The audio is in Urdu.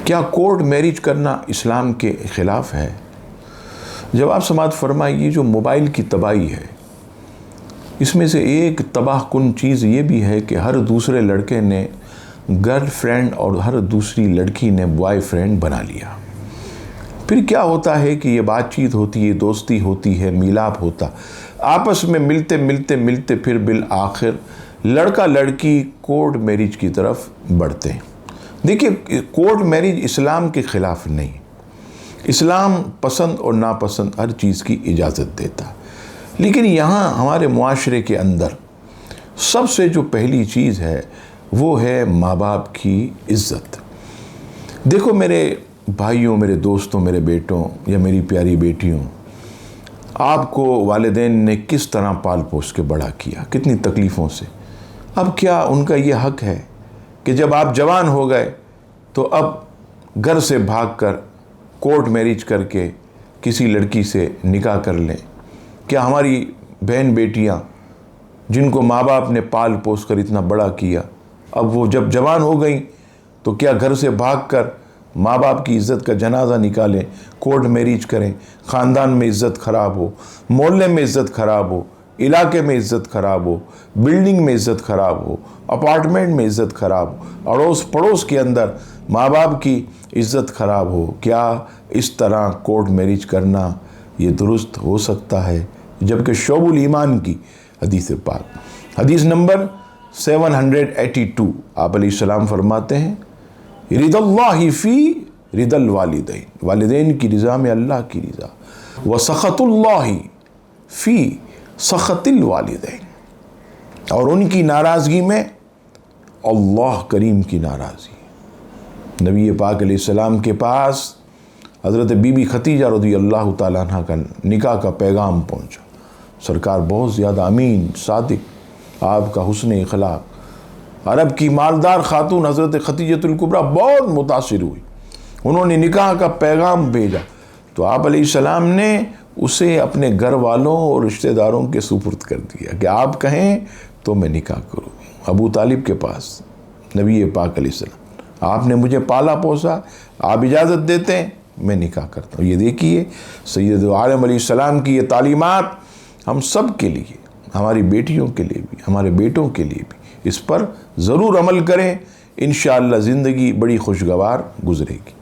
کیا کورٹ میرج کرنا اسلام کے خلاف ہے؟ جواب سماعت فرمائیے، جو موبائل کی تباہی ہے اس میں سے ایک تباہ کن چیز یہ بھی ہے کہ ہر دوسرے لڑکے نے گرل فرینڈ اور ہر دوسری لڑکی نے بوائے فرینڈ بنا لیا۔ پھر کیا ہوتا ہے کہ یہ بات چیت ہوتی ہے، دوستی ہوتی ہے، میلاپ ہوتا، آپس میں ملتے پھر بالآخر لڑکا لڑکی کورٹ میرج کی طرف بڑھتے ہیں۔ دیکھیے، کورٹ میرج اسلام کے خلاف نہیں، اسلام پسند اور ناپسند ہر چیز کی اجازت دیتا، لیکن یہاں ہمارے معاشرے کے اندر سب سے جو پہلی چیز ہے وہ ہے ماں باپ کی عزت۔ دیکھو میرے بھائیوں، میرے دوستوں، میرے بیٹوں یا میری پیاری بیٹیوں، آپ کو والدین نے کس طرح پال پوس کے بڑا کیا، کتنی تکلیفوں سے۔ اب کیا ان کا یہ حق ہے کہ جب آپ جوان ہو گئے تو اب گھر سے بھاگ کر کورٹ میرج کر کے کسی لڑکی سے نکاح کر لیں؟ کیا ہماری بہن بیٹیاں جن کو ماں باپ نے پال پوس کر اتنا بڑا کیا، اب وہ جب جوان ہو گئیں تو کیا گھر سے بھاگ کر ماں باپ کی عزت کا جنازہ نکالیں، کورٹ میرج کریں، خاندان میں عزت خراب ہو، محلے میں عزت خراب ہو، علاقے میں عزت خراب ہو، بلڈنگ میں عزت خراب ہو، اپارٹمنٹ میں عزت خراب ہو، اڑوس پڑوس کے اندر ماں باپ کی عزت خراب ہو؟ کیا اس طرح کورٹ میرج کرنا یہ درست ہو سکتا ہے؟ جبکہ شعب الایمان کی حدیث پاک، حدیث نمبر 782، آپ علیہ السلام فرماتے ہیں، رضا اللہ فی رضا الوالدین، والدین کی رضا میں اللہ کی رضا، وسخط اللہ فی سخط الوالدین، اور ان کی ناراضگی میں اللہ کریم کی ناراضگی۔ نبی پاک علیہ السلام کے پاس حضرت بی بی ختیجہ رضی اللہ تعالیٰ عنہ کا نکاح کا پیغام پہنچا۔ سرکار بہت زیادہ امین، صادق، آپ کا حسن اخلاق، عرب کی مالدار خاتون حضرت ختیجۃ الکبریٰ بہت متاثر ہوئی، انہوں نے نکاح کا پیغام بھیجا تو آپ علیہ السلام نے اسے اپنے گھر والوں اور رشتہ داروں کے سپرد کر دیا کہ آپ کہیں تو میں نکاح کروں۔ ابو طالب کے پاس نبی پاک علیہ السلام، آپ نے مجھے پالا پوسا، آپ اجازت دیتے ہیں میں نکاح کرتا ہوں۔ یہ دیکھیے سید عالم علیہ السلام کی یہ تعلیمات ہم سب کے لیے، ہماری بیٹیوں کے لیے بھی، ہمارے بیٹوں کے لیے بھی، اس پر ضرور عمل کریں، انشاءاللہ زندگی بڑی خوشگوار گزرے گی۔